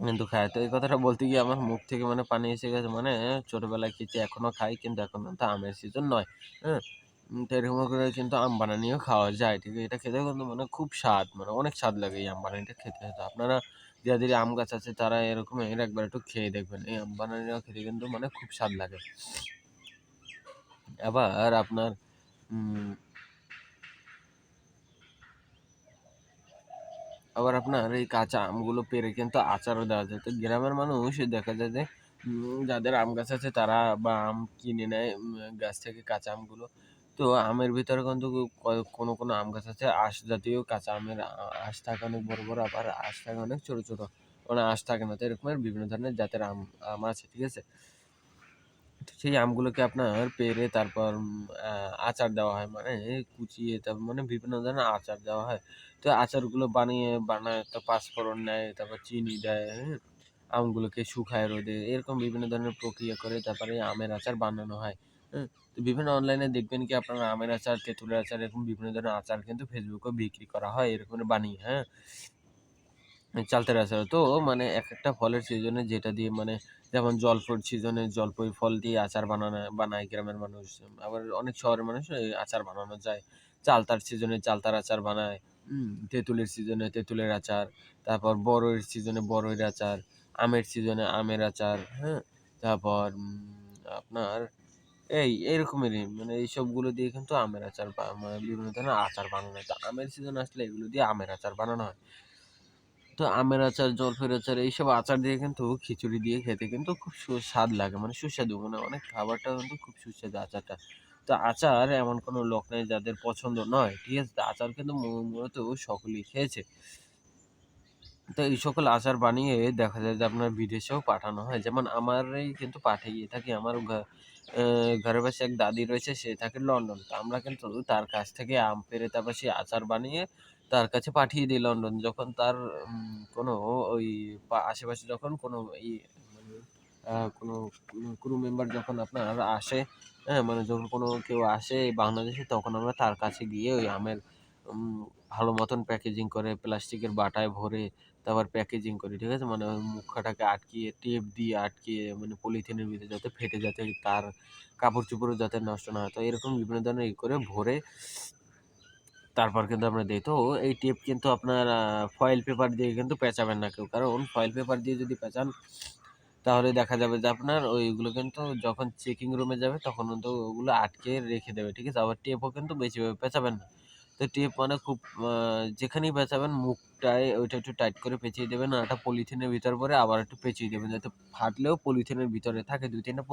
কিন্তু খায়। তো এই কথাটা বলতে গিয়ে আমার মুখ থেকে মানে পানি এসে গেছে। মানে ছোটবেলায় খেয়েছি, এখনো খাই, কিন্তু এখন কিন্তু আমের সিজন নয়। হ্যাঁ? তো এরকম করে কিন্তু আম বানানিও খাওয়া যায়। ঠিক আছে? এটা খেতেও কিন্তু মানে খুব স্বাদ, মানে অনেক স্বাদ লাগে এই আম বানানিটা খেতে। তো আপনারা যাদের আম গাছ আছে তারা এরকমের একবার একটু খেয়ে দেখবেন। এই আম বানানিটা খেতে কিন্তু মানে খুব স্বাদ লাগে। আবার আপনার উম আবার আপনার এই কাঁচা আমগুলো পেড়ে কিন্তু আচারও দেওয়া যায়। তো গ্রামের মানুষ দেখা যায় যে যাদের আম গাছ আছে তারা বা আম কিনে নেয় গাছ থেকে কাঁচা আমগুলো। তো আমের ভিতরে কিন্তু কোনো আম গাছ আছে আঁশ জাতীয় কাঁচা আমের আঁশ থাকে অনেক বড়, বড়, আবার আঁশ থাকে অনেক ছোট, ছোট। মানে আঁশ থাকে না। তো এরকমের বিভিন্ন ধরনের জাতের আম আছে। ঠিক আছে? তো সেই আমগুলোকে আপনার পেড়ে তারপর আ আচার দেওয়া হয়। মানে কুচিয়ে তারপর মানে বিভিন্ন ধরনের আচার দেওয়া হয়। তো আচারগুলো বানায় তো পাঁচফোড়ন দেয়, তারপর চিনি দেয়, হ্যাঁ? আমগুলোকে শুকায় রোদে। এরকম বিভিন্ন ধরনের প্রক্রিয়া করে তারপরে আমের আচার বানানো হয়। হ্যাঁ? তো বিভিন্ন অনলাইনে দেখবেন কি আপনারা আমের আচার, তেঁতুলের আচার, এরকম বিভিন্ন ধরনের আচার কিন্তু ফেসবুকেও বিক্রি করা হয় এরকম বানিয়ে, হ্যাঁ? চালতার আচার। তো মানে একেকটা ফলের সিজনে যেটা দিয়ে মানে যেমন জলফর সিজনে জলপাই ফল দিয়ে আচার বানায় গ্রামের মানুষ। আবার অনেক শহরের মানুষ আচার বানানো যায়। চালতার সিজনে চালতার আচার বানায়। তেঁতুলের সিজনে তেঁতুলের আচার। তারপর বড়ইয়ের সিজনে বড়ইয়ের আচার। আমের সিজনে আমের আচার, হ্যাঁ? তারপর আপনার এইরকমেরই মানে এইসবগুলো দিয়ে কিন্তু আমের আচার মানে বিভিন্ন ধরনের আচার বানানো হয়। তো আমের সিজন আসলে এগুলো দিয়ে আমের আচার বানানো হয়। তো আমের আচার, জলফাইয়ের আচার এইসব আচার দিয়ে কিন্তু খিচুড়ি দিয়ে খেতে কিন্তু খুব সুস্বাদ লাগে। মানে সুস্বাদু মানে অনেক খাবারটা কিন্তু খুব সুস্বাদু আচারটা। তো আচার এমন কোনো লোক নাই যাদের পছন্দ নয়। ঠিক আছে? তো আচার কিন্তু মূলত সকলেই খেয়েছে। তো এই সকল আচার বানিয়ে দেখা যায় যে আপনার বিদেশেও পাঠানো হয়। যেমন আমারই কিন্তু পাঠিয়ে থাকি। আমার ঘরের পাশে এক দাদি রয়েছে, সে থাকে লন্ডন। তো আমরা কিন্তু তার কাছ থেকে আম পেড়ে তারপর সেই আচার বানিয়ে তার কাছে পাঠিয়ে দিই লন্ডন। যখন তার কোনো ওই আশেপাশে যখন কোনো মানে কোনো ক্রু মেম্বার যখন আপনার আসে, হ্যাঁ? মানে যখন কোনো কেউ আসে বাংলাদেশে, তখন আমরা তার কাছে গিয়ে ওই আমের উম ভালো মতন প্যাকেজিং করে প্লাস্টিকের বাটায় ভরে তারপর প্যাকেজিং করি। ঠিক আছে? মানে ওই মুখাটাকে আটকিয়ে টেপ দিয়ে আটকিয়ে মানে পলিথিনের ভিতরে যাতে ফেটে যাতে তার কাপড়-চোপড়ও যাতে নষ্ট না হয়। তো এরকম বিভিন্ন ধরনের করে ভরে তারপর কিন্তু আমরা দেই। তো এই টেপ কিন্তু আপনার ফয়েল পেপার দিয়ে কিন্তু পেঁচাবেন না কেউ। কারণ ফয়েল পেপার দিয়ে যদি পেঁচান তাহলে দেখা যাবে যে আপনার ওইগুলো কিন্তু যখন চেকিং রুমে যাবে তখন কিন্তু ওগুলো আটকে রেখে দেবে। ঠিক আছে? আবার টেপও কিন্তু বেশিভাবে পেঁচাবেন না। তো টেপ মানে খুব যেখানেই পেঁচাবেন মুখটায় ওইটা একটু টাইট করে পেঁচিয়ে দেবেন। আর একটা পলিথিনের ভিতর ভরে আবার একটু পেঁচিয়ে দেবেন। যাতে ফাটলেও পলিথিনের ভিতরে থাকে ২-৩ টা